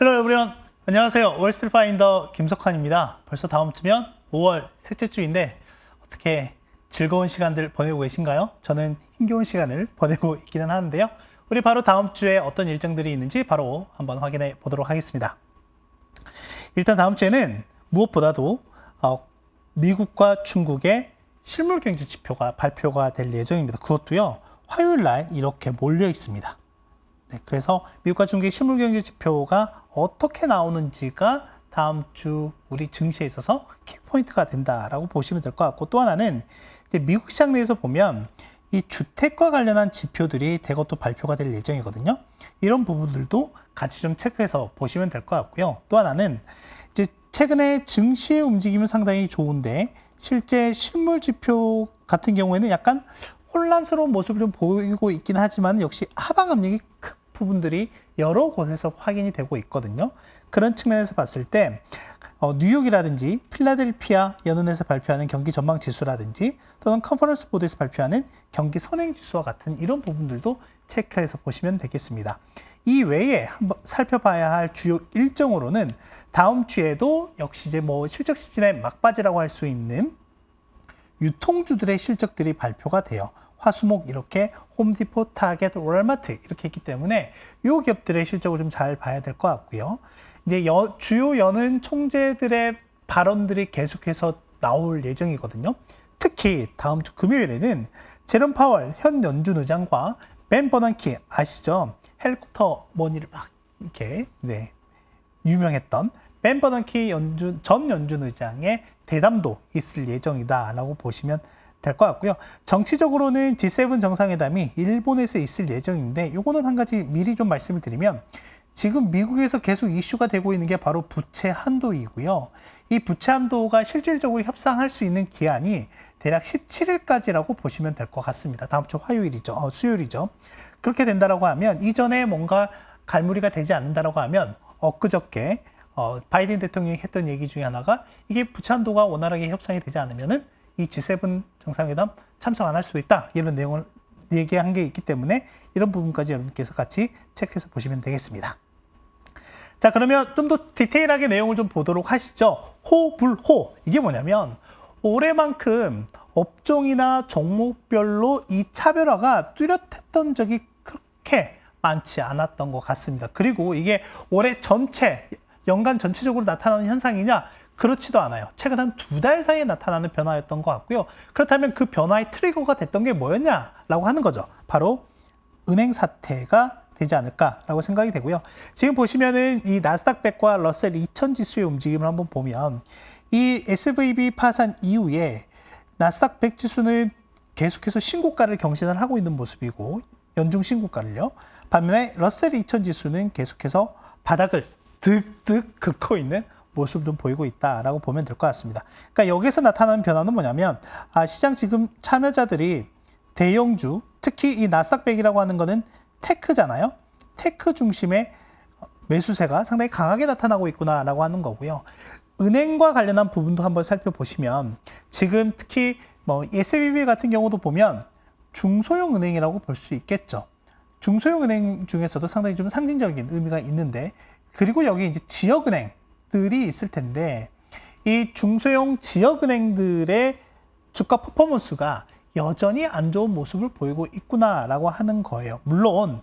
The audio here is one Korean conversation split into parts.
헬로 에브리원, 안녕하세요. 월스트리트 파인더 김석환입니다. 벌써 다음 주면 5월 셋째 주인데 어떻게 즐거운 시간들 보내고 계신가요? 저는 힘겨운 시간을 보내고 있기는 하는데요. 우리 바로 다음 주에 어떤 일정들이 있는지 바로 한번 확인해 보도록 하겠습니다. 일단 다음 주에는 무엇보다도 미국과 중국의 실물 경제 지표가 발표가 될 예정입니다. 그것도요, 화요일 날 이렇게 몰려 있습니다. 네, 그래서 미국과 중국의 실물 경제 지표가 어떻게 나오는지가 다음 주 우리 증시에 있어서 키포인트가 된다라고 보시면 될 것 같고, 또 하나는 이제 미국 시장 내에서 보면 이 주택과 관련한 지표들이 대거 또 발표가 될 예정이거든요. 이런 부분들도 같이 좀 체크해서 보시면 될 것 같고요. 또 하나는 이제 최근에 증시의 움직임은 상당히 좋은데 실제 실물 지표 같은 경우에는 약간 혼란스러운 모습을 좀 보이고 있긴 하지만 역시 하방 압력이 큰 부분들이 여러 곳에서 확인이 되고 있거든요. 그런 측면에서 봤을 때 뉴욕이라든지 필라델피아 연은에서 발표하는 경기 전망 지수라든지 또는 컨퍼런스 보드에서 발표하는 경기 선행 지수와 같은 이런 부분들도 체크해서 보시면 되겠습니다. 이 외에 한번 살펴봐야 할 주요 일정으로는 다음 주에도 역시 이제 실적 시즌의 막바지라고 할 수 있는 유통주들의 실적들이 발표가 돼요. 화수목 이렇게 홈디포, 타겟, 월마트 이렇게 있기 때문에 이 기업들의 실적을 좀 잘 봐야 될 것 같고요. 이제 주요 연은 총재들의 발언들이 계속해서 나올 예정이거든요. 특히 다음 주 금요일에는 제롬 파월 현 연준 의장과 벤 버넌키 아시죠? 헬리콥터 머니를 막 이렇게 유명했던 벤 버넌키 전 연준 의장의 대담도 있을 예정이다라고 보시면 될 것 같고요. 정치적으로는 G7 정상회담이 일본에서 있을 예정인데 이거는 한 가지 미리 좀 말씀을 드리면 지금 미국에서 계속 이슈가 되고 있는 게 바로 부채 한도이고요. 이 부채 한도가 실질적으로 협상할 수 있는 기한이 대략 17일까지라고 보시면 될 것 같습니다. 다음 주 화요일이죠. 수요일이죠. 그렇게 된다라고 하면 이전에 뭔가 갈무리가 되지 않는다라고 하면 엊그저께 바이든 대통령이 했던 얘기 중에 하나가 이게 부채 한도가 원활하게 협상이 되지 않으면은 이 G7 정상회담 참석 안 할 수도 있다. 이런 내용을 얘기한 게 있기 때문에 이런 부분까지 여러분께서 같이 체크해서 보시면 되겠습니다. 자, 그러면 좀 더 디테일하게 내용을 좀 보도록 하시죠. 호불호. 이게 뭐냐면 올해만큼 업종이나 종목별로 이 차별화가 뚜렷했던 적이 그렇게 많지 않았던 것 같습니다. 그리고 이게 올해 전체, 연간 전체적으로 나타나는 현상이냐? 그렇지도 않아요. 최근 한 2달 사이에 나타나는 변화였던 것 같고요. 그렇다면 그 변화의 트리거가 됐던 게 뭐였냐라고 하는 거죠. 바로 은행 사태가 되지 않을까라고 생각이 되고요. 지금 보시면은 이 나스닥 100과 러셀 2000 지수의 움직임을 한번 보면 이 SVB 파산 이후에 나스닥 100 지수는 계속해서 신고가를 경신을 하고 있는 모습이고 연중 신고가를요. 반면에 러셀 2000 지수는 계속해서 바닥을 득득 긁고 있는 모습 좀 보이고 있다라고 보면 될 것 같습니다. 그러니까 여기서 나타나는 변화는 뭐냐면 시장 지금 참여자들이 대형주, 특히 이 나스닥 100이라고 하는 거는 테크잖아요. 테크 중심의 매수세가 상당히 강하게 나타나고 있구나라고 하는 거고요. 은행과 관련한 부분도 한번 살펴보시면 지금 특히 SVB 같은 경우도 보면 중소형 은행이라고 볼 수 있겠죠. 중소형 은행 중에서도 상당히 좀 상징적인 의미가 있는데, 그리고 여기 이제 지역은행 들이 있을 텐데 이 중소형 지역은행들의 주가 퍼포먼스가 여전히 안 좋은 모습을 보이고 있구나라고 하는 거예요. 물론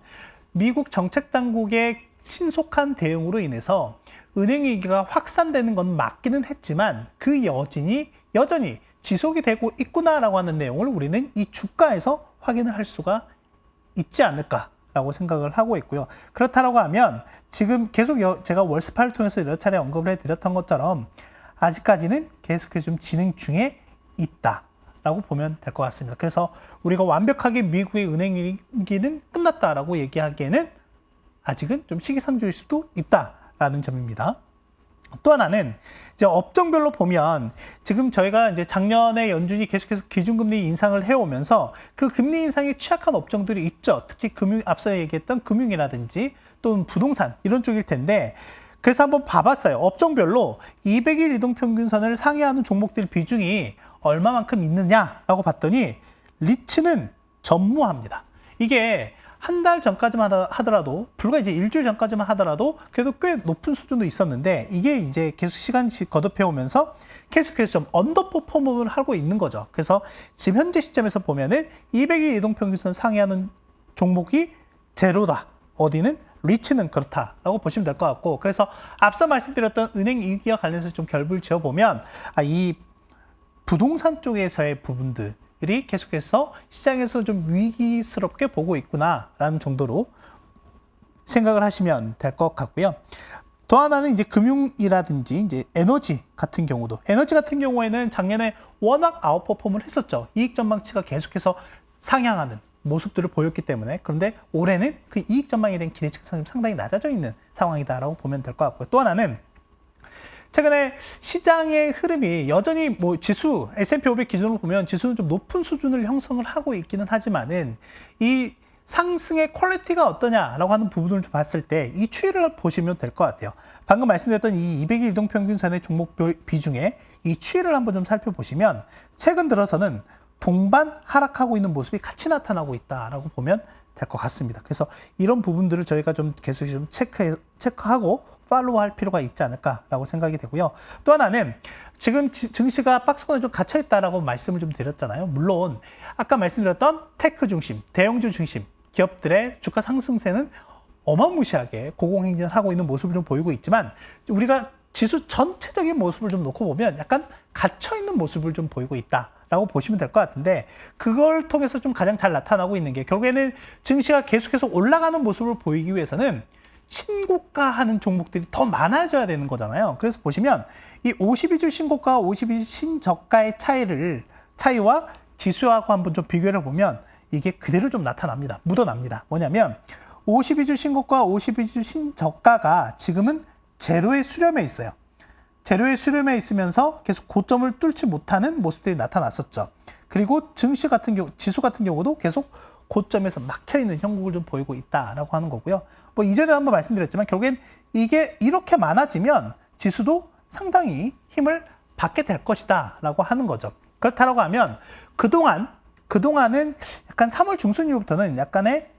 미국 정책당국의 신속한 대응으로 인해서 은행 위기가 확산되는 건 맞기는 했지만 그 여진이 여전히 지속이 되고 있구나라고 하는 내용을 우리는 이 주가에서 확인을 할 수가 있지 않을까 라고 생각을 하고 있고요. 그렇다라고 하면 지금 계속 제가 월스파를 통해서 여러 차례 언급을 해드렸던 것처럼 아직까지는 계속해서 좀 진행 중에 있다라고 보면 될 것 같습니다. 그래서 우리가 완벽하게 미국의 은행 위기는 끝났다라고 얘기하기에는 아직은 좀 시기상조일 수도 있다라는 점입니다. 또 하나는 이제 업종별로 보면 지금 저희가 이제 작년에 연준이 계속해서 기준금리 인상을 해오면서 그 금리 인상에 취약한 업종들이 있죠. 특히 앞서 얘기했던 금융이라든지 또는 부동산 이런 쪽일 텐데, 그래서 한번 봐봤어요. 업종별로 200일 이동평균선을 상회하는 종목들 비중이 얼마만큼 있느냐라고 봤더니 리츠는 전무합니다. 이게 한 달 전까지만 하더라도, 불과 이제 일주일 전까지만 하더라도 그래도 꽤 높은 수준도 있었는데, 이게 이제 계속 시간이 거듭해 오면서 계속해서 좀 언더퍼폼을 하고 있는 거죠. 그래서 지금 현재 시점에서 보면은 200일 이동평균선 상회하는 종목이 제로다. 어디는 리츠는 그렇다라고 보시면 될 것 같고, 그래서 앞서 말씀드렸던 은행 이익과 관련해서 좀 결부를 지어보면, 이 부동산 쪽에서의 부분들이 계속해서 시장에서 좀 위기스럽게 보고 있구나라는 정도로 생각을 하시면 될 것 같고요. 또 하나는 이제 금융이라든지 이제 에너지 같은 경우에는 작년에 워낙 아웃퍼폼을 했었죠. 이익 전망치가 계속해서 상향하는 모습들을 보였기 때문에. 그런데 올해는 그 이익 전망에 대한 기대치가 상당히 낮아져 있는 상황이다라고 보면 될 것 같고요. 또 하나는 최근에 시장의 흐름이 여전히 뭐 지수, S&P 500 기준으로 보면 지수는 좀 높은 수준을 형성을 하고 있기는 하지만은, 이 상승의 퀄리티가 어떠냐라고 하는 부분을 좀 봤을 때 이 추이를 보시면 될 것 같아요. 방금 말씀드렸던 이 200일 이동평균선의 종목 비중에 이 추이를 한번 좀 살펴보시면, 최근 들어서는 동반 하락하고 있는 모습이 같이 나타나고 있다라고 보면 될 것 같습니다. 그래서 이런 부분들을 저희가 좀 계속 좀 체크하고 팔로우할 필요가 있지 않을까라고 생각이 되고요. 또 하나는 지금 증시가 박스권에 좀 갇혀 있다라고 말씀을 좀 드렸잖아요. 물론 아까 말씀드렸던 테크 중심, 대형주 중심 기업들의 주가 상승세는 어마무시하게 고공행진을 하고 있는 모습을 좀 보이고 있지만, 우리가 지수 전체적인 모습을 좀 놓고 보면 약간 갇혀 있는 모습을 좀 보이고 있다라고 보시면 될 것 같은데, 그걸 통해서 좀 가장 잘 나타나고 있는 게, 결국에는 증시가 계속해서 올라가는 모습을 보이기 위해서는 신고가하는 종목들이 더 많아져야 되는 거잖아요. 그래서 보시면 이 52주 신고가와 52주 신저가의 차이와 지수하고 한번 좀 비교를 해보면 이게 그대로 좀 나타납니다. 묻어납니다. 뭐냐면 52주 신고가와 52주 신저가가 지금은 제로의 수렴에 있어요. 제로의 수렴에 있으면서 계속 고점을 뚫지 못하는 모습들이 나타났었죠. 그리고 지수 같은 경우도 계속 고점에서 막혀있는 형국을 좀 보이고 있다라고 하는 거고요. 뭐 이전에 한번 말씀드렸지만, 결국엔 이게 이렇게 많아지면 지수도 상당히 힘을 받게 될 것이다 라고 하는 거죠. 그렇다고 하면 그동안은 약간 3월 중순 이후부터는 약간의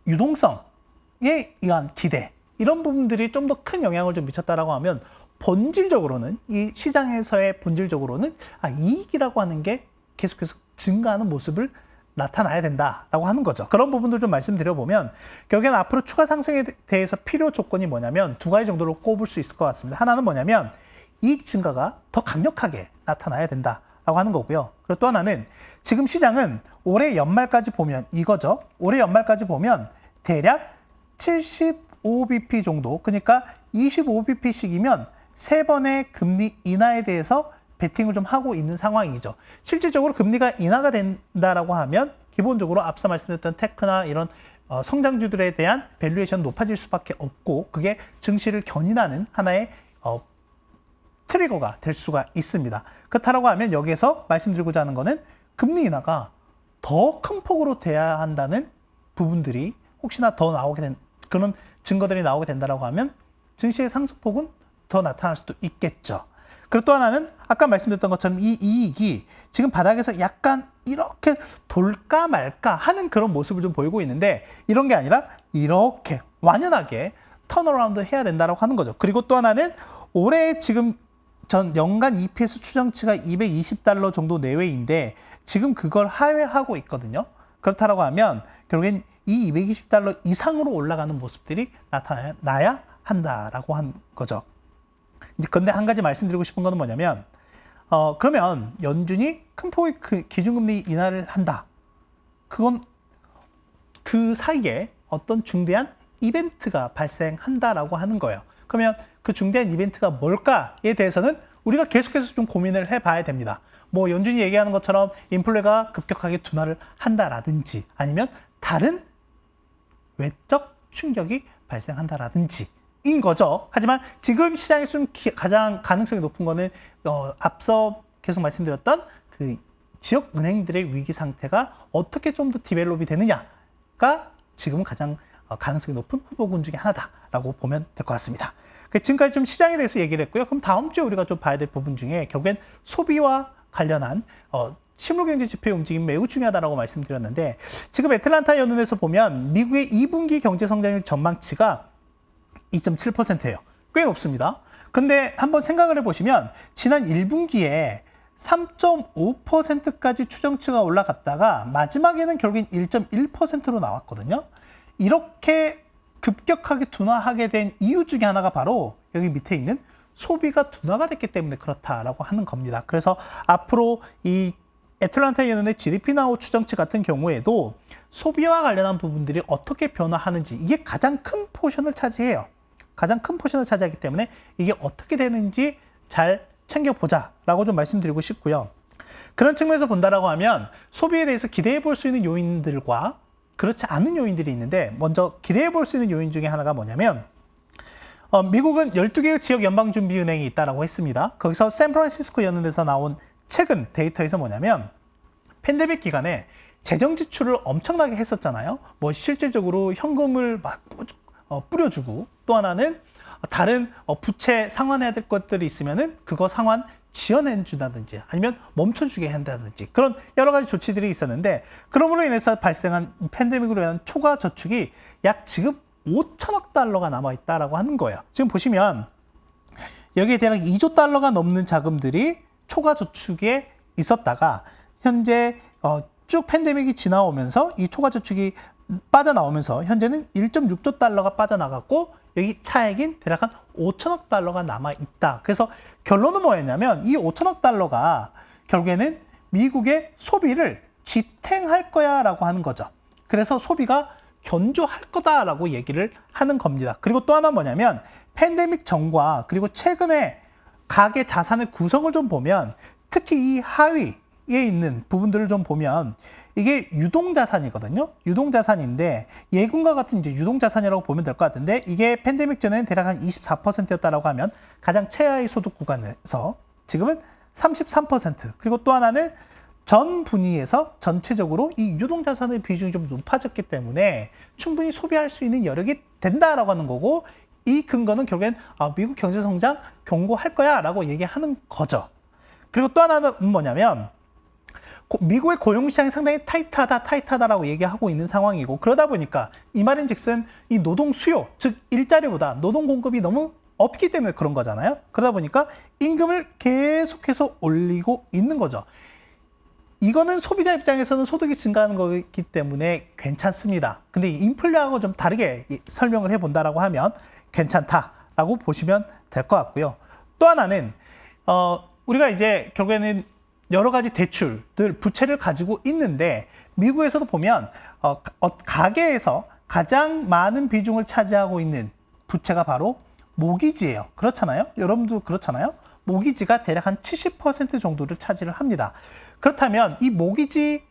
유동성에 의한 기대, 이런 부분들이 좀 더 큰 영향을 좀 미쳤다라고 하면, 본질적으로는 이 시장에서의 본질적으로는 이익이라고 하는 게 계속해서 증가하는 모습을 나타나야 된다라고 하는 거죠. 그런 부분들 좀 말씀드려보면, 결국에는 앞으로 추가 상승에 대해서 필요 조건이 뭐냐면 두 가지 정도로 꼽을 수 있을 것 같습니다. 하나는 뭐냐면 이익 증가가 더 강력하게 나타나야 된다라고 하는 거고요. 그리고 또 하나는 지금 시장은 올해 연말까지 보면 이거죠. 올해 연말까지 보면 대략 75bp 정도, 그러니까 25bp씩이면 3번의 금리 인하에 대해서 베팅을 좀 하고 있는 상황이죠. 실질적으로 금리가 인하가 된다라고 하면 기본적으로 앞서 말씀드렸던 테크나 이런 성장주들에 대한 밸류에이션 높아질 수밖에 없고, 그게 증시를 견인하는 하나의 트리거가 될 수가 있습니다. 그렇다고 하면 여기에서 말씀드리고자 하는 거는 금리 인하가 더 큰 폭으로 돼야 한다는 부분들이 혹시나 더 나오게 된 그런 증거들이 나오게 된다라고 하면 증시의 상승폭은 더 나타날 수도 있겠죠. 그리고 또 하나는 아까 말씀드렸던 것처럼 이 이익이 지금 바닥에서 약간 이렇게 돌까 말까 하는 그런 모습을 좀 보이고 있는데, 이런 게 아니라 이렇게 완연하게 턴어라운드 해야 된다고 하는 거죠. 그리고 또 하나는 올해 지금 전 연간 EPS 추정치가 $220 정도 내외인데 지금 그걸 하회하고 있거든요. 그렇다고 하면 결국엔 이 $220 이상으로 올라가는 모습들이 나타나야 한다라고 한 거죠. 근데 한 가지 말씀드리고 싶은 거는 뭐냐면, 그러면 연준이 큰 폭의 기준금리 인하를 한다. 그건 그 사이에 어떤 중대한 이벤트가 발생한다라고 하는 거예요. 그러면 그 중대한 이벤트가 뭘까에 대해서는 우리가 계속해서 좀 고민을 해봐야 됩니다. 뭐 연준이 얘기하는 것처럼 인플레가 급격하게 둔화를 한다라든지, 아니면 다른 외적 충격이 발생한다라든지 인 거죠. 하지만 지금 시장에서 가장 가능성이 높은 거는 앞서 계속 말씀드렸던 그 지역 은행들의 위기 상태가 어떻게 좀 더 디벨롭이 되느냐가 지금은 가장 가능성이 높은 후보군 중에 하나다라고 보면 될 것 같습니다. 지금까지 좀 시장에 대해서 얘기를 했고요. 그럼 다음 주에 우리가 좀 봐야 될 부분 중에 결국엔 소비와 관련한 실물경제 지표의 움직임이 매우 중요하다고 말씀드렸는데 지금 애틀란타 연은에서 보면 미국의 2분기 경제 성장률 전망치가 2.7%예요. 꽤 높습니다. 근데 한번 생각을 해보시면 지난 1분기에 3.5%까지 추정치가 올라갔다가 마지막에는 결국엔 1.1%로 나왔거든요. 이렇게 급격하게 둔화하게 된 이유 중에 하나가 바로 여기 밑에 있는 소비가 둔화가 됐기 때문에 그렇다라고 하는 겁니다. 그래서 앞으로 이 애틀란타 연은의 GDP 나우 추정치 같은 경우에도 소비와 관련한 부분들이 어떻게 변화하는지 이게 가장 큰 포션을 차지해요. 가장 큰 포션을 차지하기 때문에 이게 어떻게 되는지 잘 챙겨보자 라고 좀 말씀드리고 싶고요. 그런 측면에서 본다라고 하면 소비에 대해서 기대해 볼 수 있는 요인들과 그렇지 않은 요인들이 있는데 먼저 기대해 볼 수 있는 요인 중에 하나가 뭐냐면 미국은 12개의 지역 연방준비은행이 있다고 했습니다. 거기서 샌프란시스코 연은에서 나온 최근 데이터에서 뭐냐면 팬데믹 기간에 재정 지출을 엄청나게 했었잖아요. 뭐 실질적으로 현금을 막 뿌려주고 또 하나는 다른 부채 상환해야 될 것들이 있으면은 그거 상환 지연해 준다든지 아니면 멈춰주게 한다든지 그런 여러 가지 조치들이 있었는데 그럼으로 인해서 발생한 팬데믹으로 인한 초과 저축이 약 지금 5천억 달러가 남아있다라고 하는 거예요. 지금 보시면 여기에 대략 2조 달러가 넘는 자금들이 초과 저축에 있었다가 현재 쭉 팬데믹이 지나오면서 이 초과 저축이 빠져나오면서 현재는 1.6조 달러가 빠져나갔고 여기 차액인 대략 한 5천억 달러가 남아있다. 그래서 결론은 뭐였냐면 이 5천억 달러가 결국에는 미국의 소비를 지탱할 거야 라고 하는 거죠. 그래서 소비가 견조할 거다라고 얘기를 하는 겁니다. 그리고 또 하나 뭐냐면 팬데믹 전과 그리고 최근에 가계 자산의 구성을 좀 보면 특히 이 하위에 있는 부분들을 좀 보면 이게 유동자산이거든요. 유동자산인데 예금과 같은 이제 유동자산이라고 보면 될 것 같은데 이게 팬데믹 전에는 대략 한 24%였다라고 하면 가장 최하위 소득 구간에서 지금은 33%. 그리고 또 하나는 전 분위에서 전체적으로 이 유동자산의 비중이 좀 높아졌기 때문에 충분히 소비할 수 있는 여력이 된다라고 하는 거고 이 근거는 결국엔 미국 경제 성장 견고할 거야 라고 얘기하는 거죠. 그리고 또 하나는 뭐냐면 미국의 고용시장이 상당히 타이트하다라고 얘기하고 있는 상황이고 그러다 보니까 이 말인즉슨 이 노동 수요, 즉 일자리보다 노동 공급이 너무 없기 때문에 그런 거잖아요. 그러다 보니까 임금을 계속해서 올리고 있는 거죠. 이거는 소비자 입장에서는 소득이 증가하는 거기 때문에 괜찮습니다. 근데 인플레하고 좀 다르게 설명을 해본다라고 하면 괜찮다라고 보시면 될 것 같고요. 또 하나는 우리가 이제 결국에는 여러 가지 대출들, 부채를 가지고 있는데 미국에서도 보면 가계에서 가장 많은 비중을 차지하고 있는 부채가 바로 모기지예요. 그렇잖아요? 여러분도 그렇잖아요? 모기지가 대략 한 70% 정도를 차지를 합니다. 그렇다면 이 모기지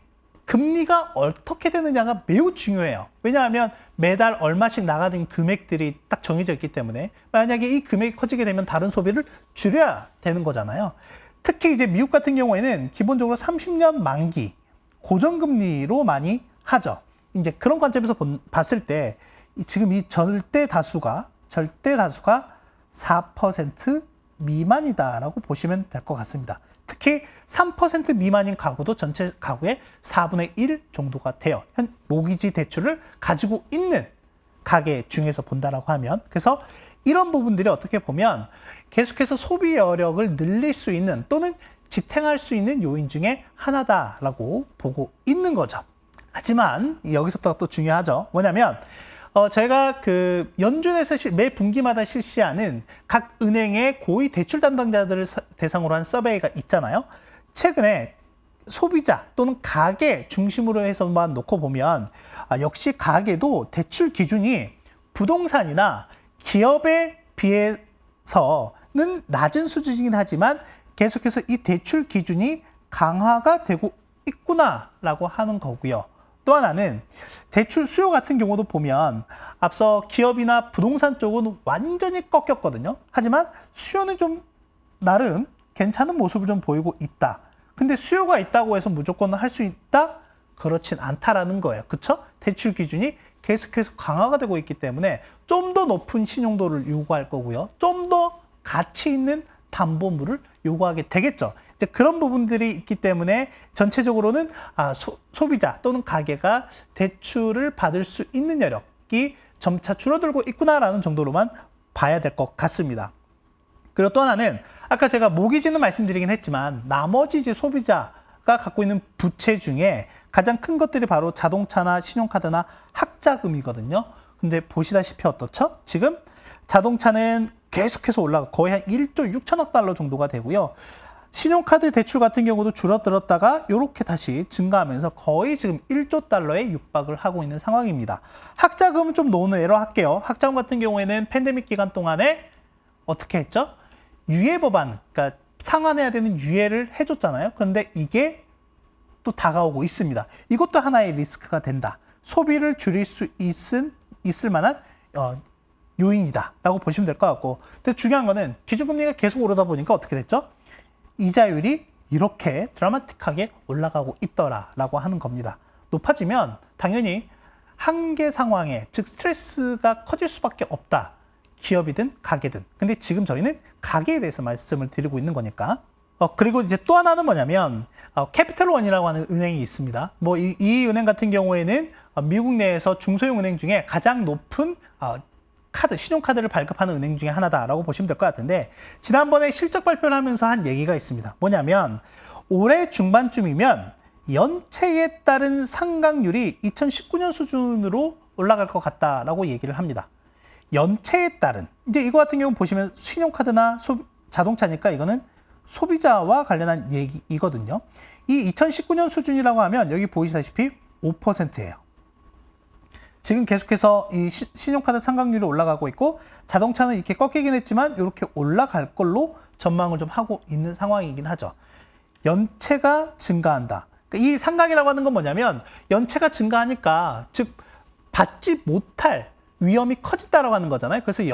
금리가 어떻게 되느냐가 매우 중요해요. 왜냐하면 매달 얼마씩 나가는 금액들이 딱 정해져 있기 때문에 만약에 이 금액이 커지게 되면 다른 소비를 줄여야 되는 거잖아요. 특히 이제 미국 같은 경우에는 기본적으로 30년 만기 고정금리로 많이 하죠. 이제 그런 관점에서 봤을 때 지금 이 절대 다수가 4% 미만이다라고 보시면 될 것 같습니다. 특히 3% 미만인 가구도 전체 가구의 4분의 1 정도가 돼요. 현 모기지 대출을 가지고 있는 가계 중에서 본다라고 하면 그래서 이런 부분들이 어떻게 보면 계속해서 소비 여력을 늘릴 수 있는 또는 지탱할 수 있는 요인 중에 하나다라고 보고 있는 거죠. 하지만 여기서부터가 또 중요하죠. 뭐냐면 저희가 그 연준에서 매 분기마다 실시하는 각 은행의 고위 대출 담당자들을 대상으로 한 서베이가 있잖아요. 최근에 소비자 또는 가계 중심으로 해서만 놓고 보면 역시 가계도 대출 기준이 부동산이나 기업에 비해서는 낮은 수준이긴 하지만 계속해서 이 대출 기준이 강화가 되고 있구나라고 하는 거고요. 또 하나는 대출 수요 같은 경우도 보면 앞서 기업이나 부동산 쪽은 완전히 꺾였거든요. 하지만 수요는 좀 나름 괜찮은 모습을 좀 보이고 있다. 근데 수요가 있다고 해서 무조건 할 수 있다? 그렇진 않다라는 거예요. 그쵸? 대출 기준이 계속해서 강화가 되고 있기 때문에 좀 더 높은 신용도를 요구할 거고요. 좀 더 가치 있는 담보물을 요구하게 되겠죠. 이제 그런 부분들이 있기 때문에 전체적으로는 소비자 또는 가게가 대출을 받을 수 있는 여력이 점차 줄어들고 있구나라는 정도로만 봐야 될 것 같습니다. 그리고 또 하나는 아까 제가 모기지는 말씀드리긴 했지만 나머지 이제 소비자가 갖고 있는 부채 중에 가장 큰 것들이 바로 자동차나 신용카드나 학자금이거든요. 근데 보시다시피 어떻죠? 지금 자동차는 계속해서 올라가 거의 한 1조 6천억 달러 정도가 되고요. 신용카드 대출 같은 경우도 줄어들었다가 이렇게 다시 증가하면서 거의 지금 1조 달러에 육박을 하고 있는 상황입니다. 학자금은 좀 논외로 할게요. 학자금 같은 경우에는 팬데믹 기간 동안에 어떻게 했죠? 유예 법안, 그러니까 상환해야 되는 유예를 해줬잖아요. 그런데 이게 또 다가오고 있습니다. 이것도 하나의 리스크가 된다. 소비를 줄일 수 있을 만한 요인이다라고 보시면 될 것 같고, 근데 중요한 거는 기준금리가 계속 오르다 보니까 어떻게 됐죠? 이자율이 이렇게 드라마틱하게 올라가고 있더라라고 하는 겁니다. 높아지면 당연히 한계 상황에, 즉 스트레스가 커질 수밖에 없다. 기업이든 가게든. 근데 지금 저희는 가게에 대해서 말씀을 드리고 있는 거니까. 그리고 이제 또 하나는 뭐냐면 캐피털원이라고 하는 은행이 있습니다. 뭐 이 은행 같은 경우에는 미국 내에서 중소형 은행 중에 가장 높은 신용카드를 발급하는 은행 중에 하나다라고 보시면 될 것 같은데, 지난번에 실적 발표를 하면서 한 얘기가 있습니다. 뭐냐면 올해 중반쯤이면 연체에 따른 상각률이 2019년 수준으로 올라갈 것 같다라고 얘기를 합니다. 연체에 따른, 이제 이거 같은 경우 보시면 신용카드나 자동차니까 이거는 소비자와 관련한 얘기이거든요. 이 2019년 수준이라고 하면 여기 보이시다시피 5%예요. 지금 계속해서 이 신용카드 상각률이 올라가고 있고, 자동차는 이렇게 꺾이긴 했지만 이렇게 올라갈 걸로 전망을 좀 하고 있는 상황이긴 하죠. 연체가 증가한다. 그러니까 이 상각이라고 하는 건 뭐냐면 연체가 증가하니까, 즉 받지 못할 위험이 커진다라고 하는 거잖아요. 그래서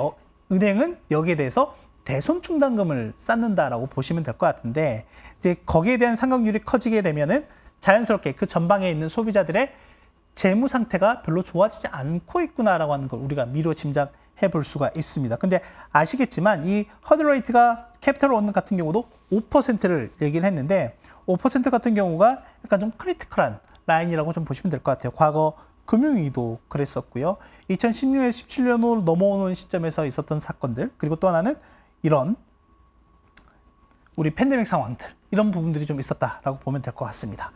은행은 여기에 대해서 대손충당금을 쌓는다라고 보시면 될 것 같은데, 이제 거기에 대한 상각률이 커지게 되면은 자연스럽게 그 전방에 있는 소비자들의 재무 상태가 별로 좋아지지 않고 있구나라고 하는 걸 우리가 미루어 짐작해 볼 수가 있습니다. 근데 아시겠지만 이 허들 레이트가 캐피털원 같은 경우도 5%를 얘기를 했는데, 5% 같은 경우가 약간 좀 크리티컬한 라인이라고 좀 보시면 될 것 같아요. 과거 금융위기도 그랬었고요. 2016년, 17년으로 넘어오는 시점에서 있었던 사건들, 그리고 또 하나는 이런 우리 팬데믹 상황들, 이런 부분들이 좀 있었다라고 보면 될 것 같습니다.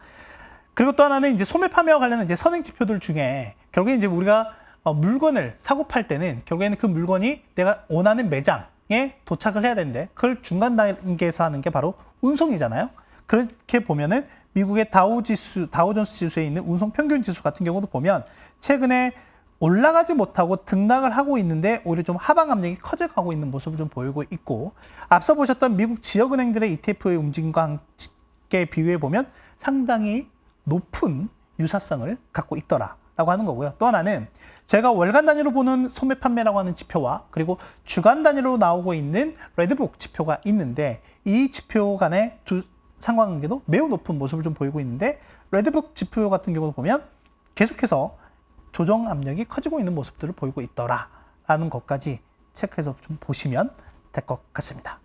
그리고 또 하나는 이제 소매 판매와 관련한 이제 선행 지표들 중에 결국에 이제 우리가 물건을 사고 팔 때는 결국에는 그 물건이 내가 원하는 매장에 도착을 해야 되는데, 그걸 중간 단계에서 하는 게 바로 운송이잖아요. 그렇게 보면은 미국의 다우존스 지수에 있는 운송 평균 지수 같은 경우도 보면 최근에 올라가지 못하고 등락을 하고 있는데 오히려 좀 하방 압력이 커져가고 있는 모습을 좀 보이고 있고, 앞서 보셨던 미국 지역은행들의 ETF의 움직임과 함께 비교해 보면 상당히 높은 유사성을 갖고 있더라라고 하는 거고요. 또 하나는 제가 월간 단위로 보는 소매 판매라고 하는 지표와 그리고 주간 단위로 나오고 있는 레드북 지표가 있는데, 이 지표 간의 두 상관관계도 매우 높은 모습을 좀 보이고 있는데, 레드북 지표 같은 경우도 보면 계속해서 조정 압력이 커지고 있는 모습들을 보이고 있더라라는 것까지 체크해서 좀 보시면 될 것 같습니다.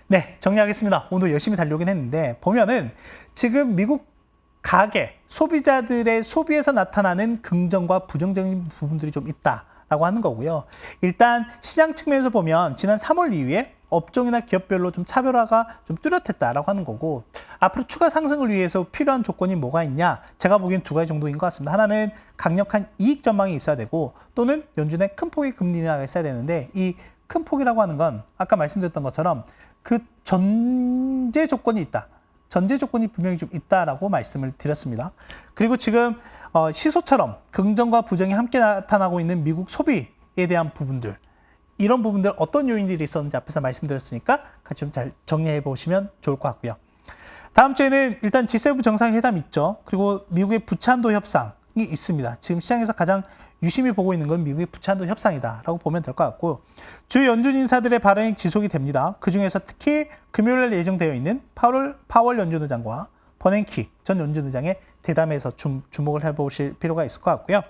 네, 정리하겠습니다. 오늘 열심히 달려오긴 했는데, 보면은 지금 미국 가계, 소비자들의 소비에서 나타나는 긍정과 부정적인 부분들이 좀 있다라고 하는 거고요. 일단 시장 측면에서 보면 지난 3월 이후에 업종이나 기업별로 좀 차별화가 좀 뚜렷했다라고 하는 거고, 앞으로 추가 상승을 위해서 필요한 조건이 뭐가 있냐? 제가 보기엔 두 가지 정도인 것 같습니다. 하나는 강력한 이익 전망이 있어야 되고, 또는 연준의 큰 폭의 금리 인하가 있어야 되는데, 이 큰 폭이라고 하는 건 아까 말씀드렸던 것처럼 그 전제 조건이 있다. 전제 조건이 분명히 좀 있다라고 말씀을 드렸습니다. 그리고 지금 시소처럼 긍정과 부정이 함께 나타나고 있는 미국 소비에 대한 부분들, 이런 부분들 어떤 요인들이 있었는지 앞에서 말씀드렸으니까 같이 좀 잘 정리해 보시면 좋을 것 같고요. 다음 주에는 일단 G7 정상회담 있죠. 그리고 미국의 부채한도 협상이 있습니다. 지금 시장에서 가장 유심히 보고 있는 건 미국의 부채한도 협상이다라고 보면 될 것 같고, 주요 연준 인사들의 발언이 지속이 됩니다. 그중에서 특히 금요일날 예정되어 있는 파월 연준 의장과 버냉키 전 연준 의장의 대담에서 좀 주목을 해보실 필요가 있을 것 같고요.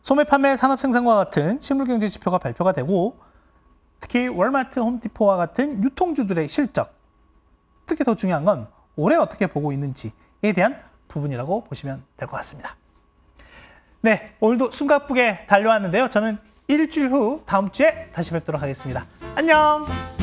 소매 판매 산업 생산과 같은 실물 경제 지표가 발표가 되고, 특히 월마트, 홈디포와 같은 유통주들의 실적, 특히 더 중요한 건 올해 어떻게 보고 있는지에 대한 부분이라고 보시면 될 것 같습니다. 네, 오늘도 숨가쁘게 달려왔는데요. 저는 일주일 후 다음 주에 다시 뵙도록 하겠습니다. 안녕!